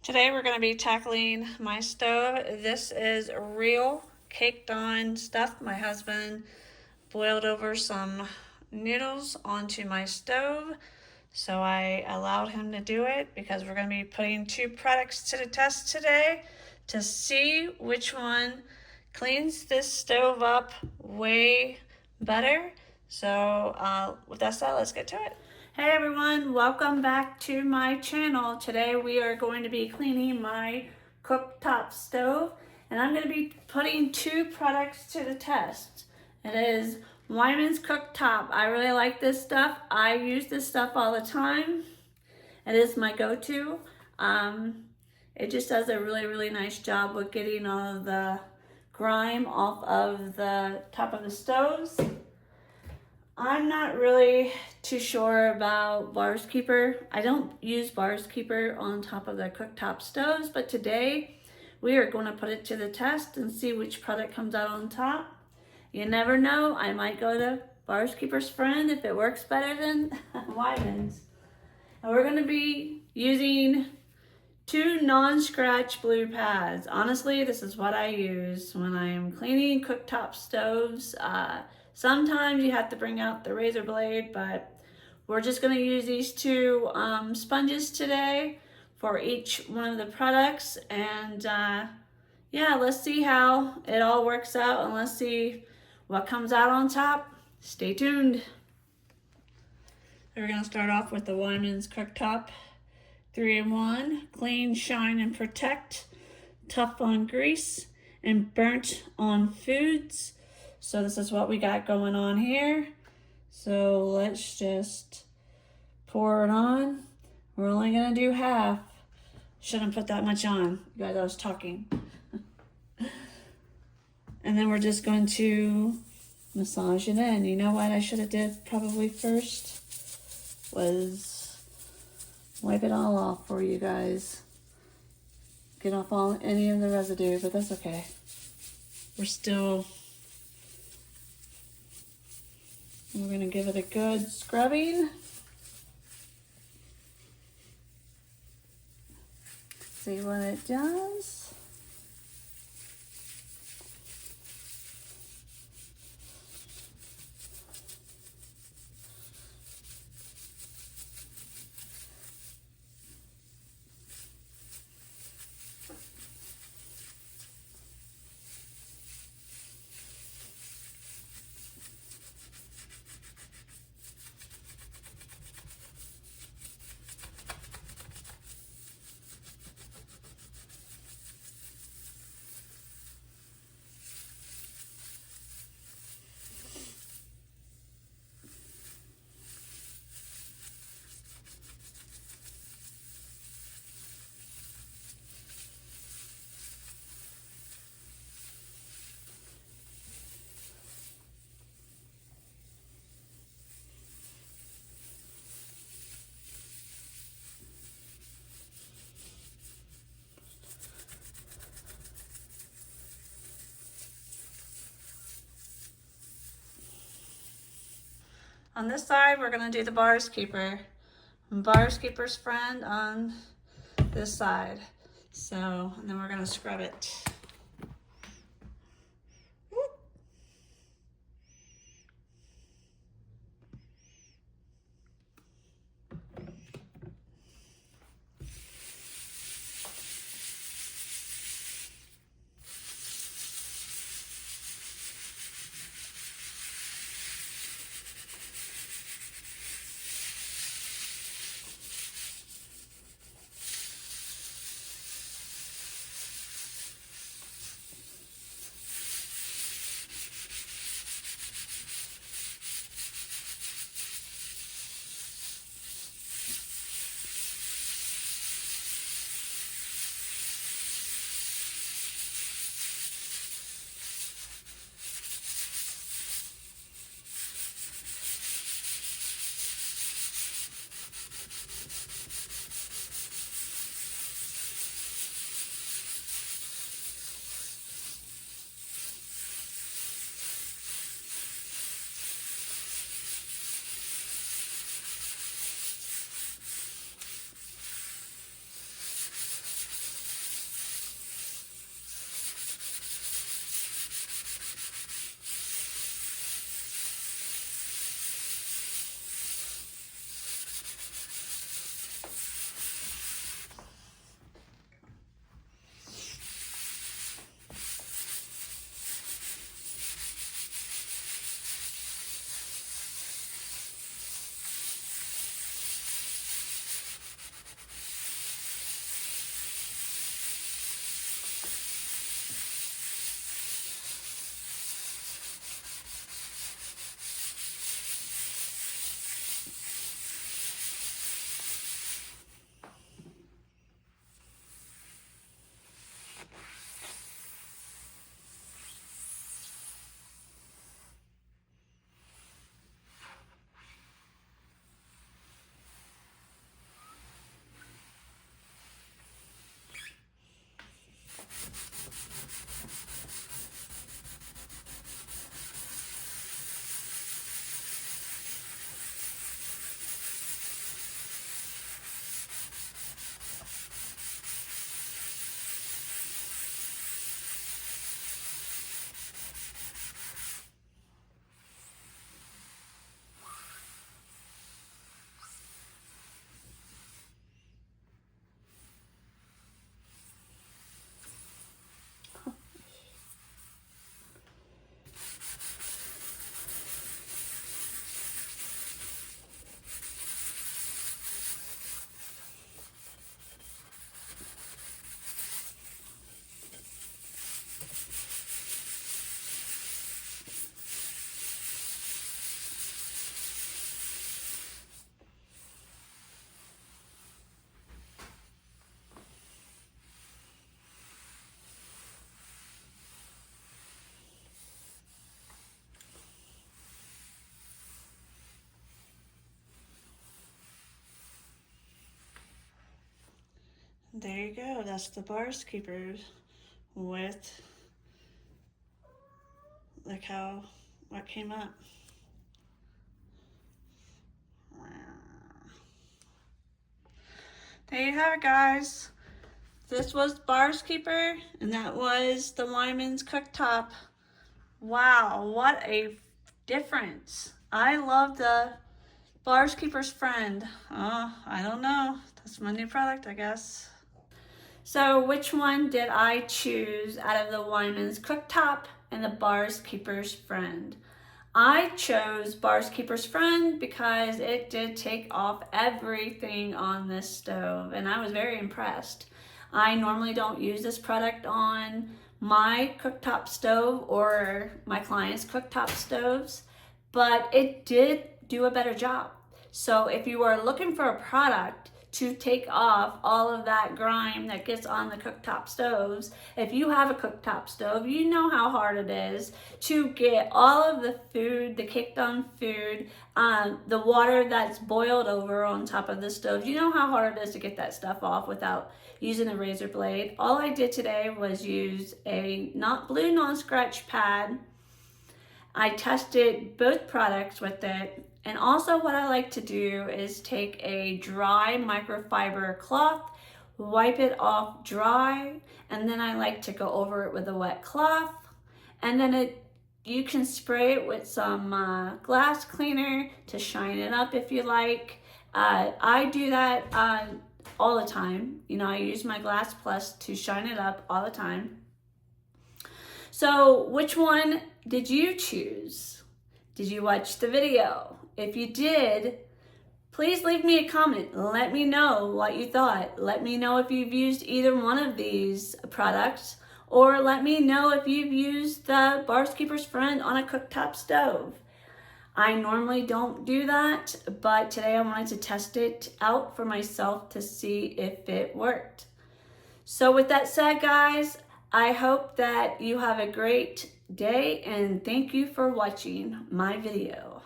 Today we're going to be tackling my stove. This is real caked on stuff. My husband boiled over some noodles onto my stove, so I allowed him to do it because we're going to be putting two products to the test today to see which one cleans this stove up way better. So with that said, let's get to it. Hey everyone, welcome back to my channel. Today we are going to be cleaning my cooktop stove, and I'm going to be putting two products to the test. It is Weiman's cooktop. I really like this stuff. I use this stuff all the time. It is my go-to. It just does a really nice job with getting all of the grime off of the top of the stoves. I'm not really too sure about Bars Keeper. I don't use Bars Keeper on top of the cooktop stoves, but today we are going to put it to the test and see which product comes out on top. You never know, I might go to Bars Keeper's friend if it works better than Weiman's. And we're going to be using two non-scratch blue pads. Honestly, this is what I use when I am cleaning cooktop stoves. Sometimes you have to bring out the razor blade, but we're just going to use these two sponges today for each one of the products. And yeah, let's see how it all works out, and let's see what comes out on top. Stay tuned. We're going to start off with the Weiman's cooktop 3-in-1, clean, shine, and protect, tough on grease, and burnt on foods. So this is what we got going on here. So let's just pour it on. We're only gonna do half. Shouldn't put that much on. You guys, I was talking. And then we're just going to massage it in. You know what I should have did probably first was wipe it all off for you guys. Get off any of the residue, but that's okay. We're going to give it a good scrubbing. See what it does. On this side, we're going to do the Bars Keeper. Bars Keeper's friend on this side. So, and then we're going to scrub it. there you go. That's the Bars Keepers with, look how, what came up. There you have it, guys. This was Bars Keeper, and that was the Weiman's Cooktop. Wow, what a difference. I love the Bars Keeper's Friend. Oh, I don't know. That's my new product, I guess. So which one did I choose out of the Weiman's Cooktop and the Bars Keeper's Friend? I chose Bars Keeper's Friend because it did take off everything on this stove, and I was very impressed. I normally don't use this product on my cooktop stove or my clients' cooktop stoves, but it did do a better job. So if you are looking for a product to take off all of that grime that gets on the cooktop stoves, if you have a cooktop stove, you know how hard it is to get all of the food, the caked on food, the water that's boiled over on top of the stove. You know how hard it is to get that stuff off without using a razor blade. All I did today was use a blue non-scratch pad. I tested both products with it. And also what I like to do is take a dry microfiber cloth, wipe it off dry, and then I like to go over it with a wet cloth. And then you can spray it with some glass cleaner to shine it up if you like. I do that all the time. You know, I use my Glass Plus to shine it up all the time. So which one did you choose? Did you watch the video? If you did, please leave me a comment. Let me know what you thought. Let me know if you've used either one of these products, or let me know if you've used the Bars Keeper's Friend on a cooktop stove. I normally don't do that, but today I wanted to test it out for myself to see if it worked. So with that said, guys, I hope that you have a great day, and thank you for watching my video.